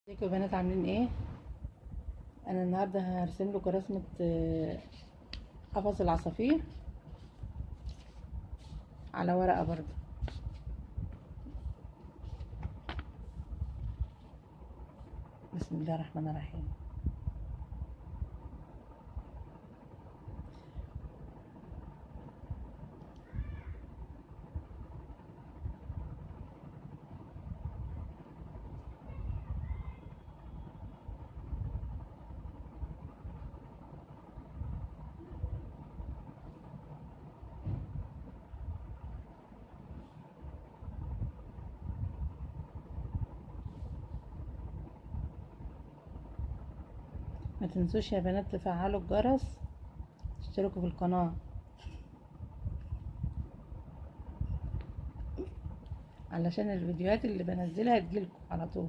ازيكم يا بنات عاملين ايه؟ انا النهارده هرسم لكم رسمه قفص العصافير على ورقه برضه. بسم الله الرحمن الرحيم. ما تنسوش يا بنات تفعلوا الجرس، تشتركوا في القناه علشان الفيديوهات اللي بنزلها تجيلكم على طول.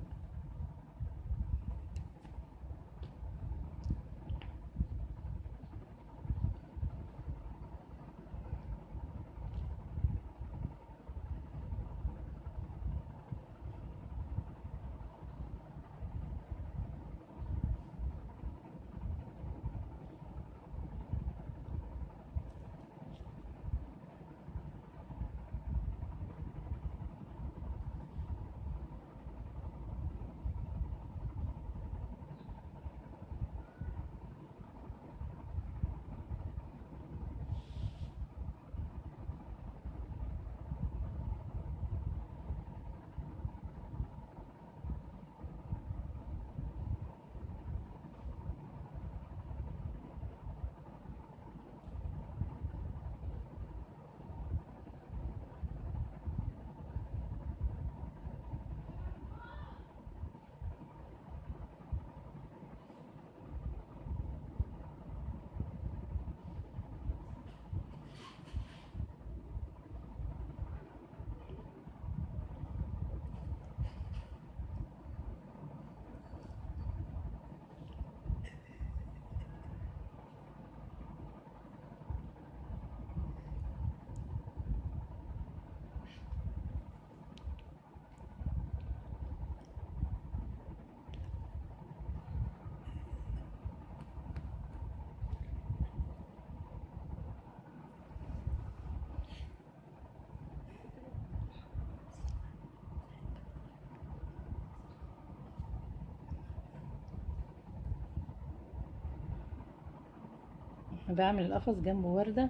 بعمل القفص جنبه ورده،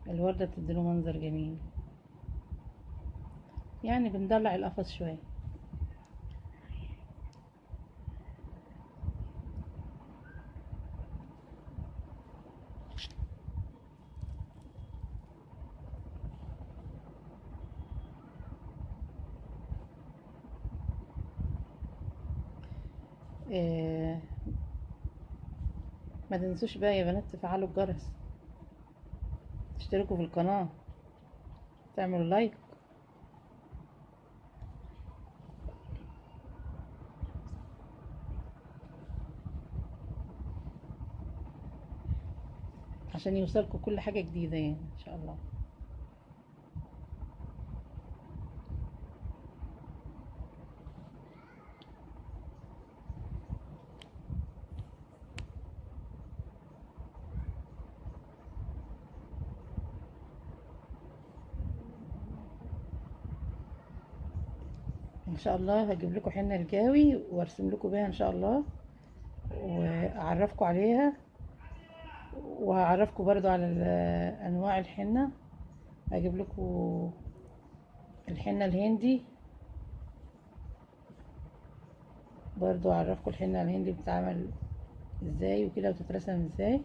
الورده بتديله منظر جميل، يعني بندلع القفص شويه. آه، ما تنسوش بقى يا بنات تفعلوا الجرس، تشتركوا في القناه، تعملوا لايك. عشان يوصلكوا كل حاجة جديدة يعني ان شاء الله. ان شاء الله هجيب لكم حنة الجاوي وارسم لكم بيها ان شاء الله، واعرفكم عليها، وهعرفكم برضو على انواع الحنة. هجيب لكم الحنة الهندي، برضو اعرفكم الحنة الهندي بتتعمل ازاي وكده وتترسم ازاي.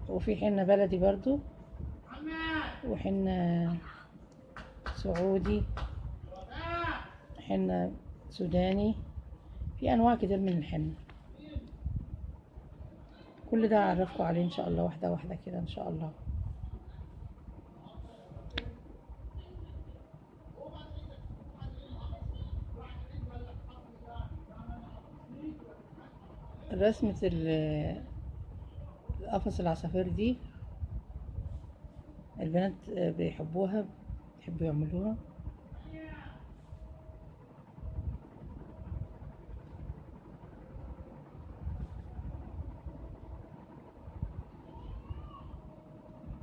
وفي حنة بلدي برضو، وحنة سعودي، حنة سوداني، في انواع كتير من الحنة. كل ده هعرفكم عليه ان شاء الله واحدة واحدة كده ان شاء الله. رسمة قفص العصافير دي البنات بيحبوها، يحبوا يعملوها.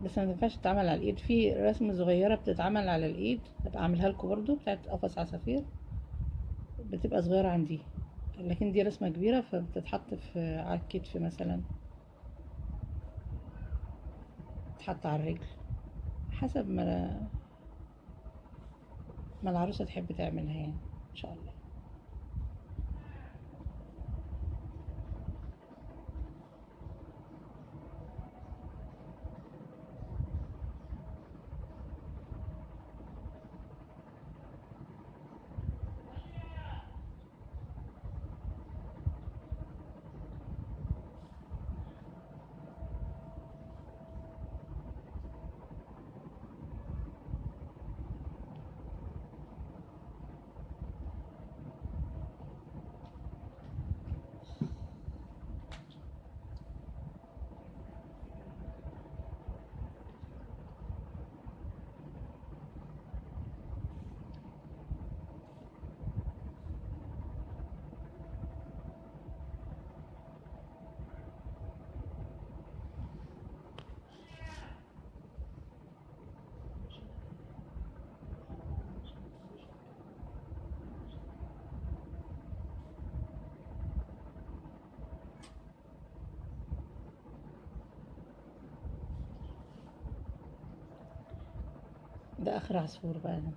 بس ما تنفعش تتعمل على الايد، في رسمة صغيرة بتتعمل على الايد هبقى اعملها لكم برضو، بتاعت قفص عصافير، بتبقى صغيرة عن دي. لكن دي رسمة كبيرة فبتتحط في على الكتف مثلا، تتحط على الرجل، حسب ما العروسة تحب تعملها يعني ان شاء الله. ده اخر عصفور بقى ده.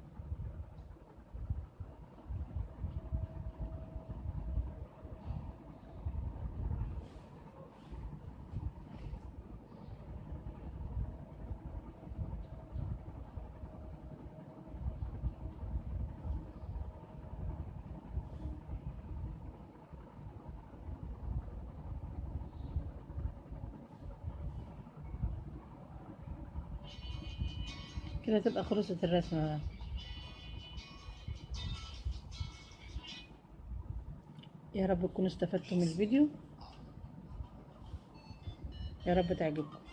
كده تبقى خلصت الرسمة بقى. يا رب تكونوا استفدتوا من الفيديو، يا رب تعجبكم.